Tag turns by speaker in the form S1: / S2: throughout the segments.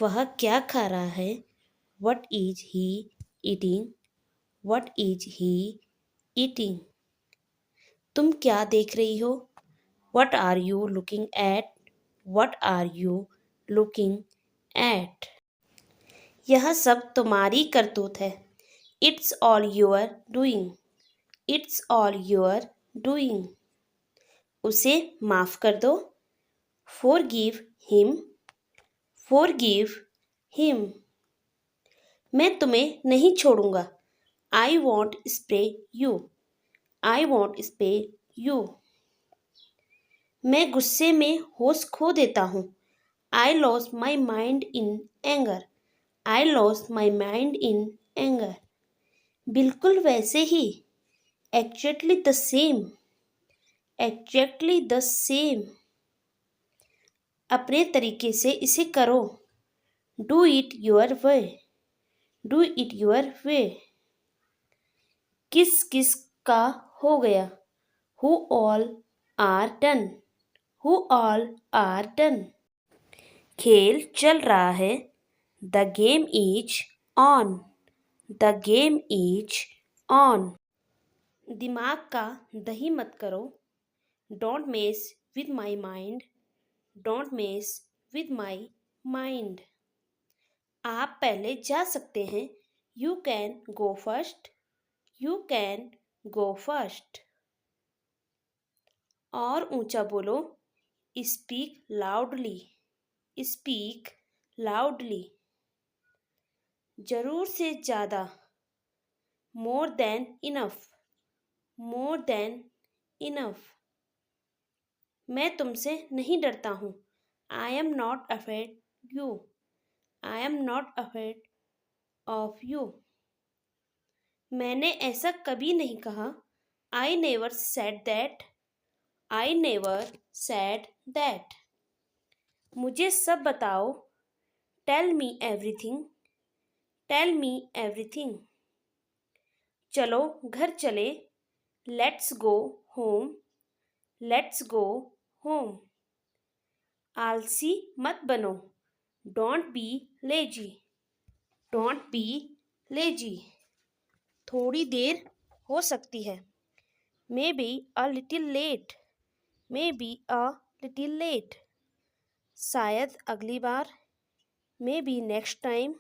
S1: वह क्या खा रहा है? What is he eating? What is he eating? तुम क्या देख रही हो? What are you looking at? What are you looking at? यह सब तुम्हारी करतूत है. It's all your doing. It's all your doing. उसे माफ कर दो. Forgive him. Forgive him. मैं तुम्हें नहीं छोड़ूंगा. I won't spare you. I won't spare you. मैं गुस्से में होश खो देता हूँ. I lost my mind in anger. I lost my mind in anger. बिल्कुल वैसे ही. Exactly the same. Exactly the same. अपने तरीके से इसे करो. Do it your way. Do it your way. किस किस का हो गया? Who all are done. Who all are done. खेल चल रहा है. The game is on. The game is on. दिमाग का दही मत करो. Don't mess with my mind. Don't mess with my mind. आप पहले जा सकते हैं. You can go first. You can go first. और ऊंचा बोलो. Speak loudly. Speak loudly. जरूर से ज़्यादा. More than enough. More than enough. मैं तुमसे नहीं डरता हूँ. I am not afraid you. I am not afraid of you. मैंने ऐसा कभी नहीं कहा. I never said that. I never said that. मुझे सब बताओ. Tell me everything. Tell me everything. चलो घर चले. Let's go home. Let's go home. आलसी मत बनो. Don't be lazy. Don't be lazy. थोड़ी देर हो सकती है. Maybe a little late. Maybe a little late. शायद अगली बार. Maybe next time.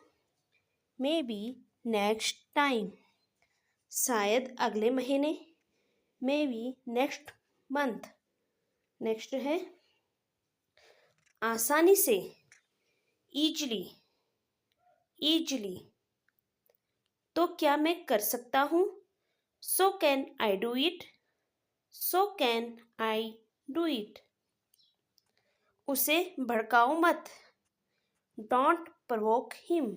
S1: Maybe next time. शायद अगले महीने. Maybe next month. नेक्स्ट है आसानी से. Easily. Easily. तो क्या मैं कर सकता हूँ? So can I do it? So can I do it? उसे भड़काओ मत. Don't provoke him.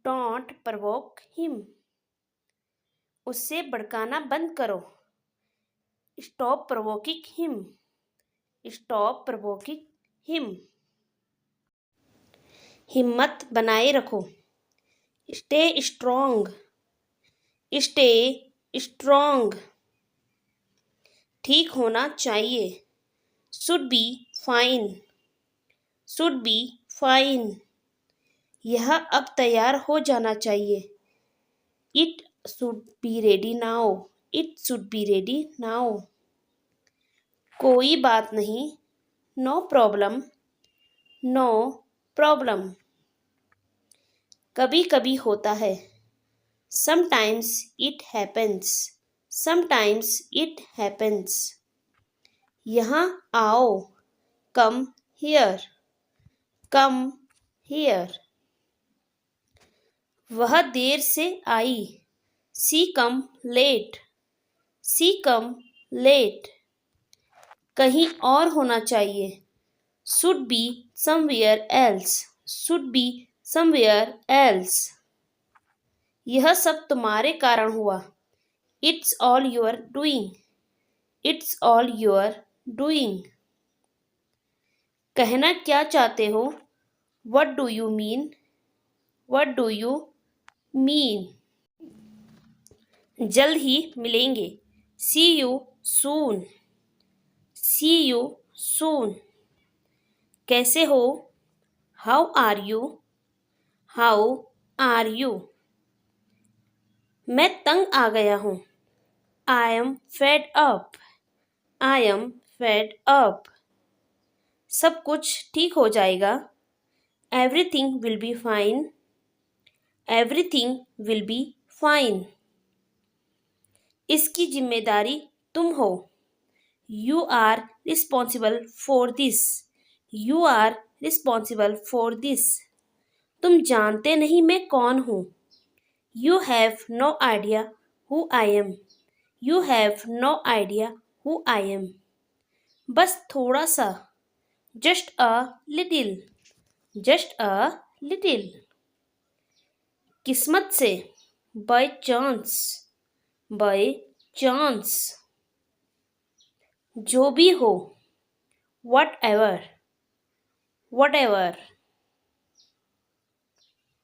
S1: Don't provoke him. उससे भड़काना बंद करो. Stop provoking him. Stop provoking him. हिम्मत बनाए रखो. Stay strong. Stay strong. ठीक होना चाहिए. Should be fine. Should be fine. यह अब तैयार हो जाना चाहिए. It should be ready now. It should be ready now. कोई बात नहीं. No problem. No problem. कभी कभी होता है. Sometimes it happens. Sometimes it happens. यहाँ आओ. Come here. Come here. वह देर से आई. She come late. She come late. कहीं और होना चाहिए. Should be somewhere else. Should be somewhere else. यह सब तुम्हारे कारण हुआ. It's all your doing. It's all your doing. कहना क्या चाहते हो? What do you mean? What do you mean? जल्द ही मिलेंगे. See you soon. See you soon. कैसे हो? How are you? How are you? मैं तंग आ गया हूँ। I am fed up. I am fed up. सब कुछ ठीक हो जाएगा। Everything will be fine. Everything will be fine. इसकी जिम्मेदारी तुम हो। You are responsible for this. You are responsible for this. तुम जानते नहीं मैं कौन हूँ। You have no idea who I am. You have no idea who I M. बस थोड़ा सा। Just a little. Just a little. किस्मत से। By chance. By chance. जो भी हो। Whatever. Whatever.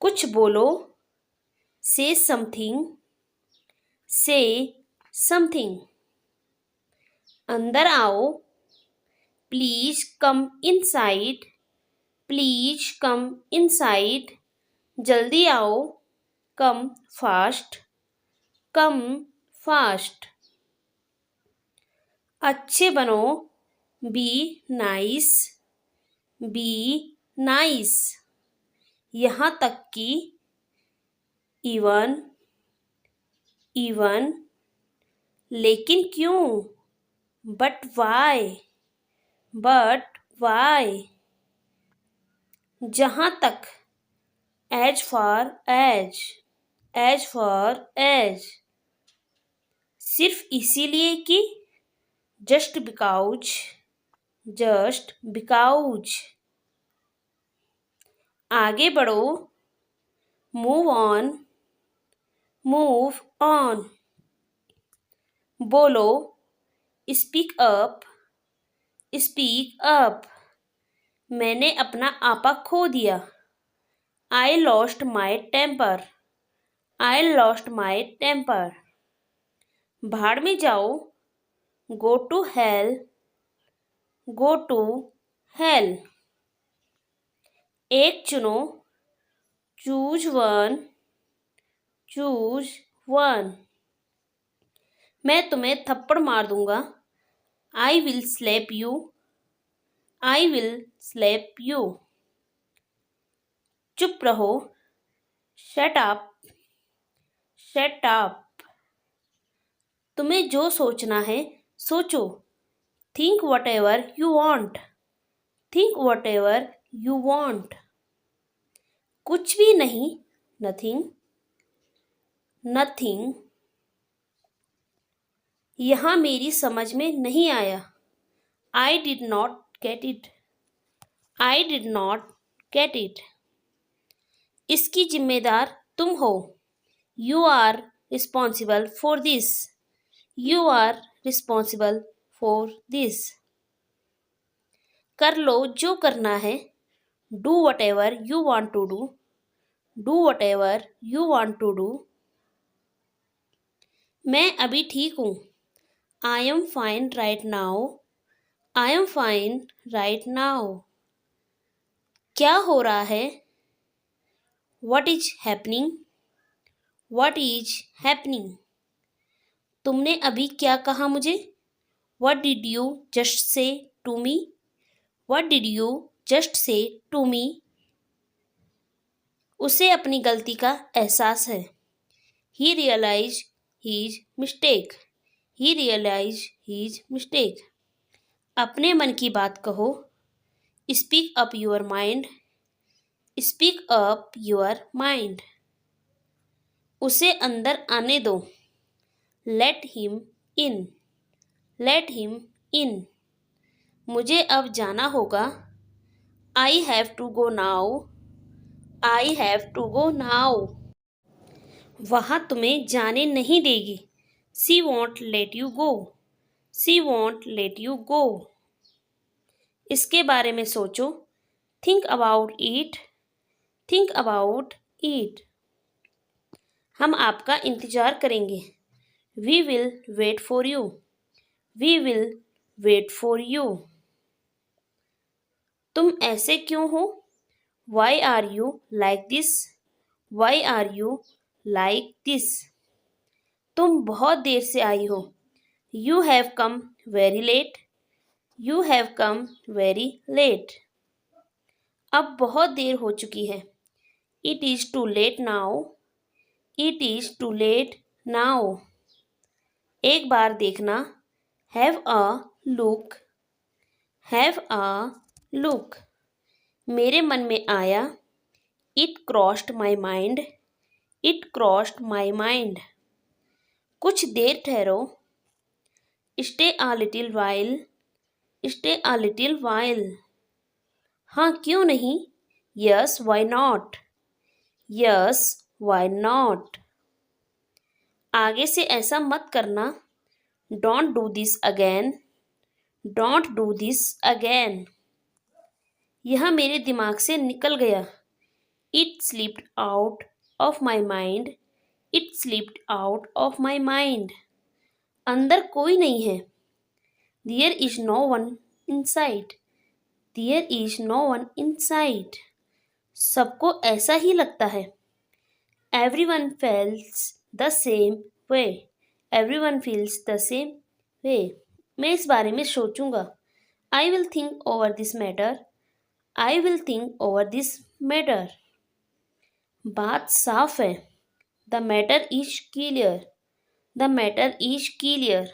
S1: कुछ बोलो। Say something. Say something. अंदर आओ। Please come inside. Please come inside. जल्दी आओ। Come fast. Come fast. अच्छे बनो। Be nice. Be nice. यहाँ तक कि इवन। इवन। लेकिन क्यों? But why. But why. जहाँ तक। As far as. As far as. सिर्फ इसीलिए कि। Just because. Just because. आगे बढ़ो। Move on. Move on. बोलो। Speak up. Speak up. मैंने अपना आपा खो दिया। I lost my temper. I lost my temper. भाड़ में जाओ। Go to hell. Go to hell. एक चुनो। Choose one. Choose one. मैं तुम्हें थप्पड़ मार दूंगा। I will slap you. I will slap you. चुप रहो। Shut up. Shut up. तुम्हें जो सोचना है सोचो। Think whatever you want. Think whatever you want. कुछ भी नहीं। नथिंग। नथिंग। यहाँ मेरी समझ में नहीं आया। I did not get it. I did not get it. इसकी जिम्मेदार तुम हो। You are responsible for this. You are responsible for this. कर लो जो करना है। Do whatever you want to do. Do whatever you want to do. मैं अभी ठीक हूँ। I am fine right now. I am fine right now. क्या हो रहा है? What is happening. What is happening. तुमने अभी क्या कहा मुझे? What did you just say to me. What did you just say to me. उसे अपनी गलती का एहसास है। He realise his mistake. He realise his mistake. अपने मन की बात कहो। Speak up your mind. Speak up your mind. उसे अंदर आने दो। Let him in. Let him इन। मुझे अब जाना होगा। I have to go now. I have to go now. वहाँ तुम्हें जाने नहीं देगी। She won't let you go. She won't let you go. इसके बारे में सोचो। Think about it. Think about it. हम आपका इंतज़ार करेंगे। We will wait for you. We will wait for you. तुम ऐसे क्यों हो? Why are you like this? Why are you like this? तुम बहुत देर से आई हो. You have come very late. You have come very late. अब बहुत देर हो चुकी है. It is too late now. It is too late now. एक बार देखना. Have a look. Have a look. मेरे मन में आया. It crossed my mind. It crossed my mind. कुछ देर ठहरो. Stay a little while. Stay a little while. हाँ क्यों नहीं. Yes, why not? Yes, why not? आगे से ऐसा मत करना. Don't do this again. Don't do this again. यह मेरे दिमाग से निकल गया. It slipped out of my mind. It slipped out of my mind. अंदर कोई नहीं है. There is no one inside. There is no one inside. सबको ऐसा ही लगता है. Everyone feels the same way. Everyone feels the same way. मैं इस बारे में सोचूंगा. I will think over this matter. I will think over this matter. बात साफ है. The matter is clear. The matter is clear.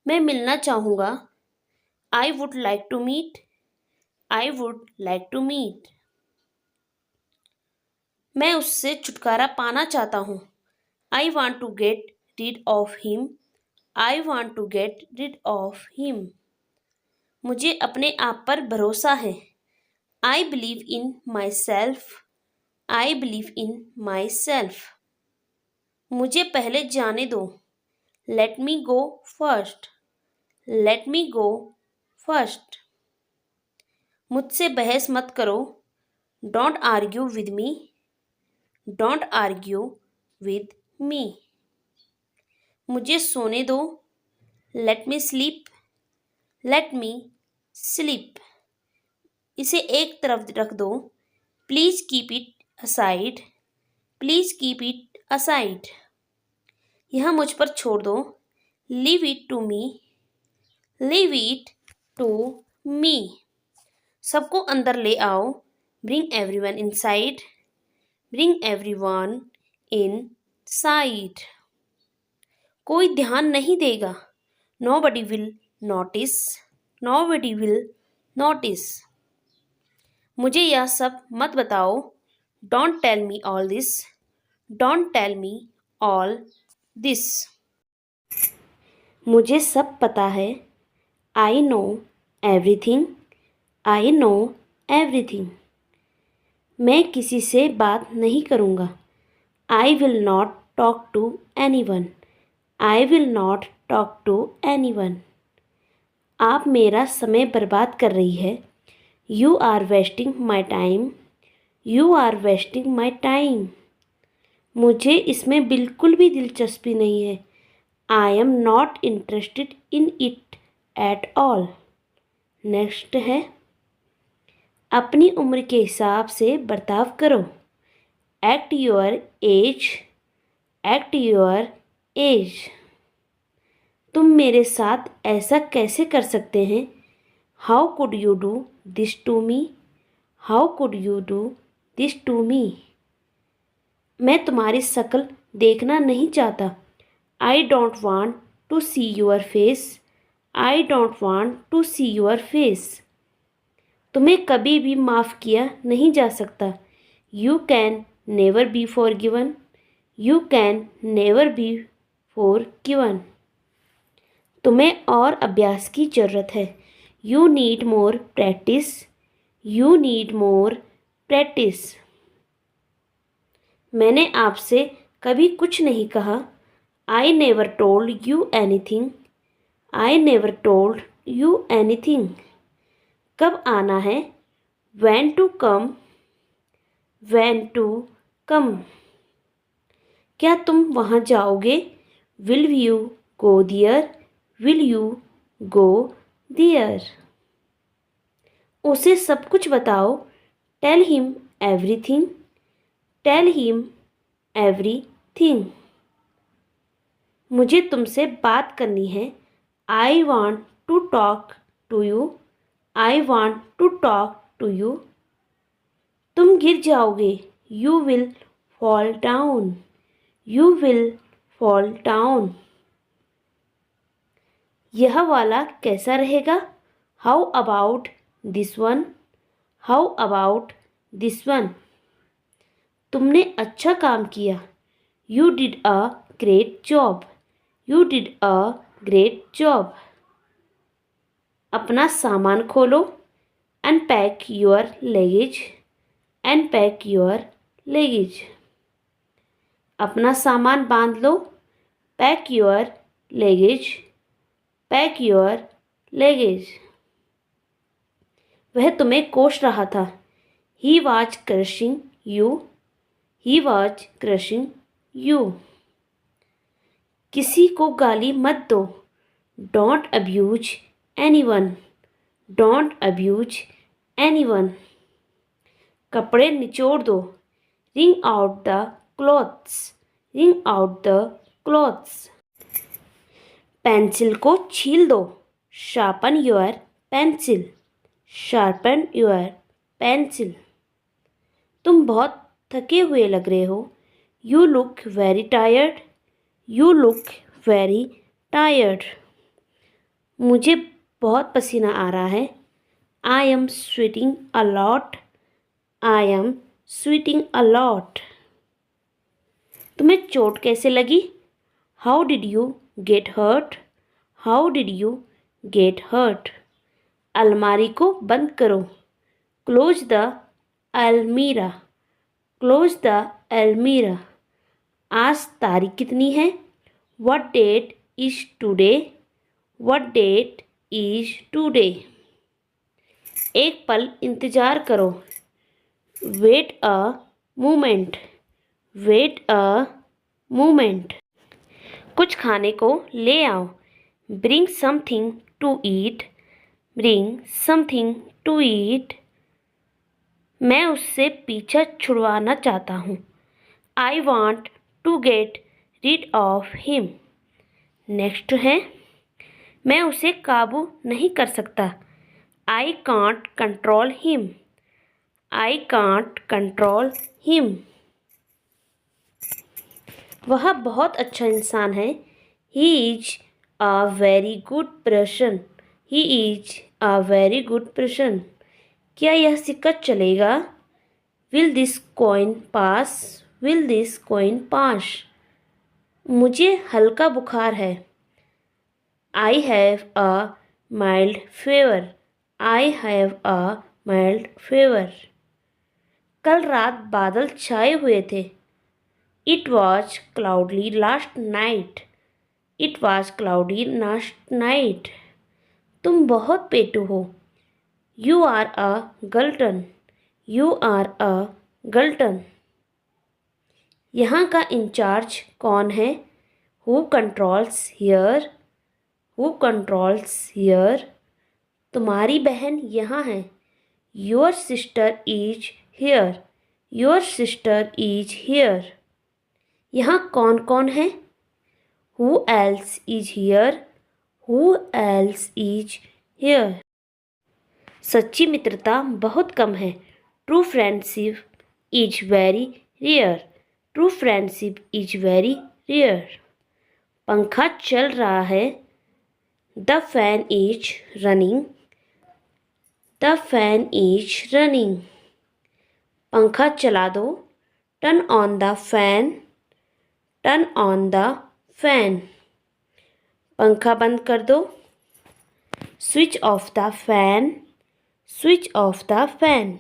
S1: मैं मिलना चाहूँगा. I would like to meet. I would like to meet. मैं उससे छुटकारा पाना चाहता हूँ. I want to get rid of him. I want to get rid of him. मुझे अपने आप पर भरोसा है. I believe in myself. I believe in myself. मुझे पहले जाने दो. Let me go first. Let me go first. मुझसे बहस मत करो. Don't argue with me. Don't argue with me. मुझे सोने दो. Let me sleep. Let me sleep. इसे एक तरफ रख दो. Please keep it aside. Please keep it aside. यह मुझ पर छोड़ दो. Leave it to me. Leave it to me. सबको अंदर ले आओ. Bring everyone inside. Bring everyone inside. कोई ध्यान नहीं देगा. Nobody will notice. Nobody will notice. मुझे यह सब मत बताओ. Don't tell me all this. Don't tell me all this. मुझे सब पता है. I know everything. I know everything. मैं किसी से बात नहीं करूँगा. I will not talk to anyone. I will not talk to anyone. आप मेरा समय बर्बाद कर रही है. You are wasting my time. You are wasting my time. मुझे इसमें बिल्कुल भी दिलचस्पी नहीं है. I am not interested in it at all. Next है. अपनी उम्र के हिसाब से बर्ताव करो. Act your age. Act your age. तुम मेरे साथ ऐसा कैसे कर सकते हैं. How could you do this to me? How could you do this to me? मैं तुम्हारी शक्ल देखना नहीं चाहता. I don't want to see your face. I don't want to see your face. तुम्हें कभी भी माफ़ किया नहीं जा सकता. You can never be forgiven. You can never be forgiven. तुम्हें और अभ्यास की ज़रूरत है. You need more practice. You need more practice. मैंने आपसे कभी कुछ नहीं कहा. I never told you anything. I never told you anything. कब आना है. When to come. When to come. क्या तुम वहाँ जाओगे. Will you go there? Will you go there? उसे सब कुछ बताओ. Tell him everything, tell him everything. मुझे तुमसे बात करनी है। I want to talk to you, I want to talk to you. तुम गिर जाओगे, you will fall down, you will fall down. यह वाला कैसा रहेगा? How about this one, how about this one. तुमने अच्छा काम किया, you did a great job, you did a great job. अपना सामान खोलो, unpack your luggage, unpack your luggage. अपना सामान बांध लो, pack your luggage, pack your luggage. वह तुम्हें कोस रहा था, he was crushing you, he was crushing you. किसी को गाली मत दो, don't abuse anyone, don't abuse anyone. कपड़े निचोड़ दो, wring out the clothes, wring out the clothes. Pencil को छील दो, sharpen your pencil, sharpen your pencil. तुम बहुत थके हुए लग रहे हो, you look very tired, you look very tired. मुझे बहुत पसीना आ रहा है, I am sweating a lot, I am sweating a lot. तुम्हें चोट कैसे लगी? How did you get hurt, how did you get hurt. अलमारी को बंद करो, close the almirah, close the almirah. आज तारीख कितनी है? What date is today, what date is today. एक पल इंतज़ार करो, wait a moment, wait a moment. कुछ खाने को ले आओ, bring something to eat, bring something to eat. मैं उससे पीछा छुड़वाना चाहता हूँ, I want to get rid of him. Next है, मैं उसे काबू नहीं कर सकता, I can't control him, I can't control him. वह बहुत अच्छा इंसान है, he is a very good person, he is a very good person. क्या यह सिक्का चलेगा? Will this coin pass, will this coin pass. मुझे हल्का बुखार है, आई have a mild fever, I have a mild fever. कल रात बादल छाए हुए थे, it was cloudly last night, it was cloudy last night. तुम बहुत पेटू हो, you are a glutton, you are a glutton. यहाँ का इंचार्ज कौन है? Who controls here, who controls here. तुम्हारी बहन यहाँ है, your sister is here, your sister is here. यहाँ कौन कौन है? Who else is here, who else is here. सच्ची मित्रता बहुत कम है, true friendship is very rare, true friendship is very rare. पंखा चल रहा है, the fan is running, the fan is running. पंखा चला दो, turn on the fan, turn on the fan. पंखा बंद कर दो, switch off the fan, switch off the fan.